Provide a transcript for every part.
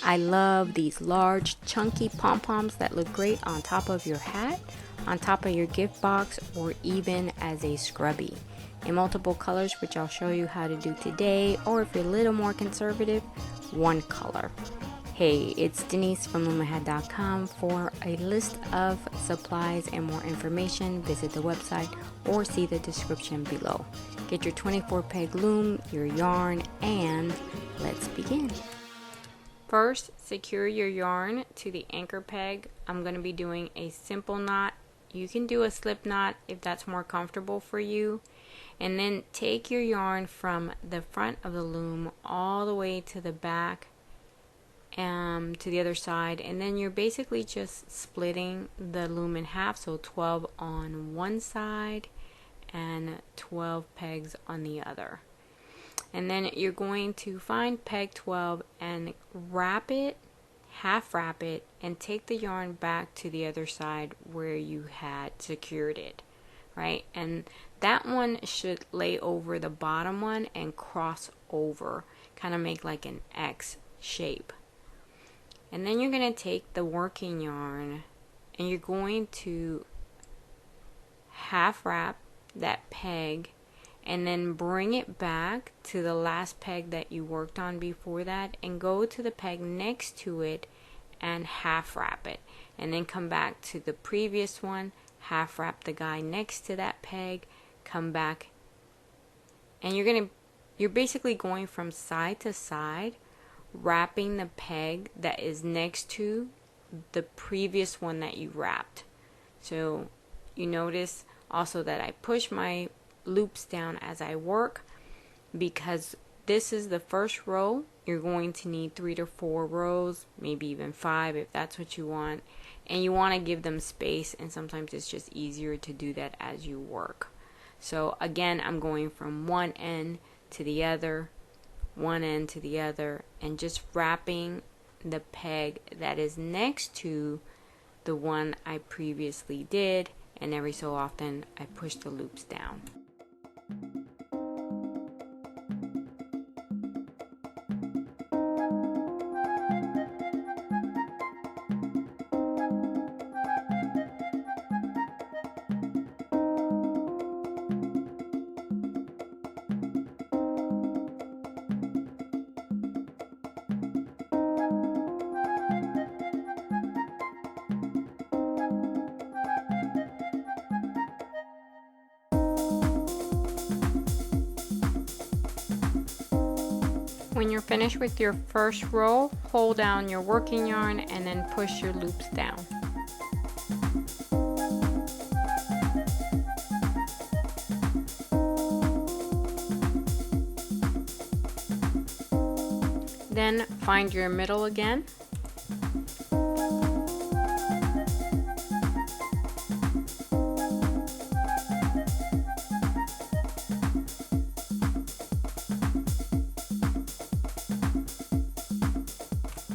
I love these large chunky pom-poms that look great on top of your hat, on top of your gift box, or even as a scrubby in multiple colors, which I'll show you how to do today, or if you're a little more conservative, one color. Hey, it's Denise from LoomaHat.com. For a list of supplies and more information, visit the website or see the description below. Get your 24 peg loom, your yarn, and let's begin. First, secure your yarn to the anchor peg. I'm going to be doing a simple knot. You can do a slip knot if that's more comfortable for you. And then take your yarn from the front of the loom all the way to the back, to the other side, and then you're basically just splitting the loom in half, so 12 on one side and 12 pegs on the other. And then you're going to find peg 12 and wrap it, half wrap it, and take the yarn back to the other side where you had secured it, right? And that one should lay over the bottom one and cross over, kind of make like an X shape. And then you're going to take the working yarn and you're going to half wrap that peg and then bring it back to the last peg that you worked on before that, and go to the peg next to it and half wrap it, and then come back to the previous one, half wrap the guy next to that peg, come back, and you're basically going from side to side, wrapping the peg that is next to the previous one that you wrapped. So you notice also that I push my loops down as I work, because this is the first row. You're going to need 3 to 4 rows, maybe even 5 if that's what you want, and you want to give them space, and sometimes it's just easier to do that as you work. So again, I'm going from one end to the other, one end to the other, and just wrapping the peg that is next to the one I previously did, and every so often I push the loops down. When you're finished with your first row, hold down your working yarn and then push your loops down. Then find your middle again.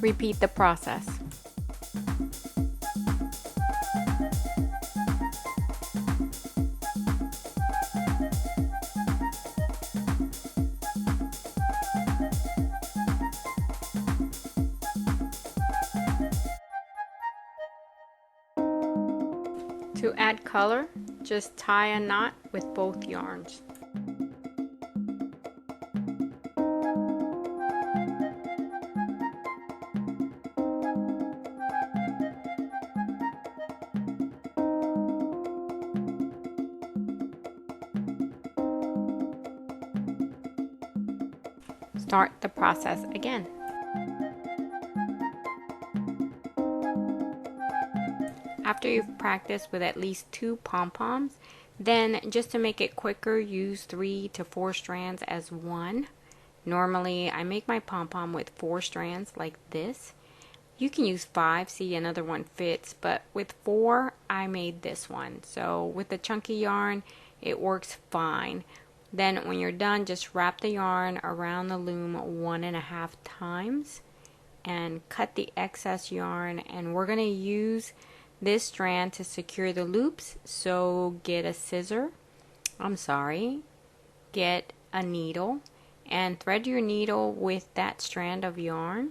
Repeat the process. To add color, just tie a knot with both yarns. Start the process again. After you've practiced with at least 2 pom-poms, then just to make it quicker, use 3 to 4 strands as one. Normally I make my pom-pom with 4 strands like this. You can use 5, see another one fits, but with 4 I made this one. So with the chunky yarn it works fine. Then when you're done, just wrap the yarn around the loom 1.5 times and cut the excess yarn, and we're going to use this strand to secure the loops. So get a get a needle and thread your needle with that strand of yarn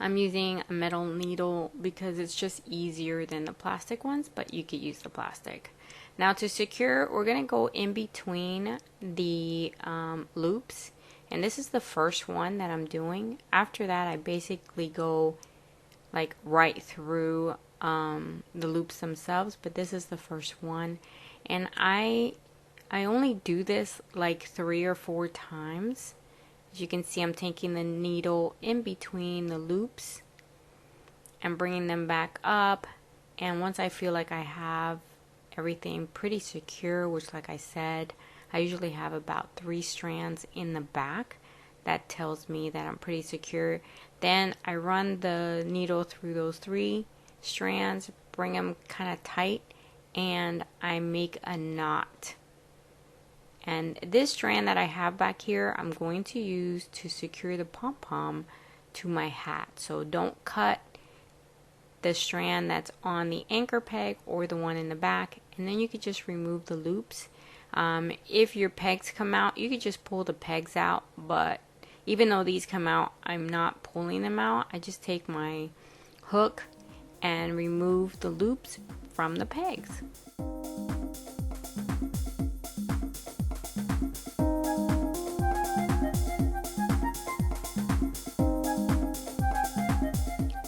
I'm using a metal needle because it's just easier than the plastic ones, but you could use the plastic. Now to secure, we're going to go in between the loops, and this is the first one that I'm doing. After that, I basically go like right through the loops themselves, but this is the first one, and I only do this like 3 or 4 times. As you can see, I'm taking the needle in between the loops and bringing them back up, and once I feel like I have everything pretty secure, which like I said, I usually have about 3 strands in the back, that tells me that I'm pretty secure. Then I run the needle through those 3 strands, bring them kind of tight, and I make a knot. And this strand that I have back here, I'm going to use to secure the pom-pom to my hat. So don't cut the strand that's on the anchor peg or the one in the back, and then you could just remove the loops. If your pegs come out, you could just pull the pegs out, but even though these come out, I'm not pulling them out. I just take my hook and remove the loops from the pegs.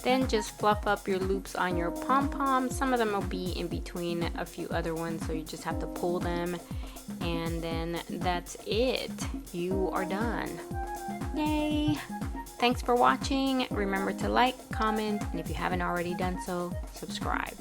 Then just fluff up your loops on your pom-pom. Some of them will be in between a few other ones, so you just have to pull them, and then that's it. You are done. Yay! Thanks for watching. Remember to like, comment, and if you haven't already done so, subscribe.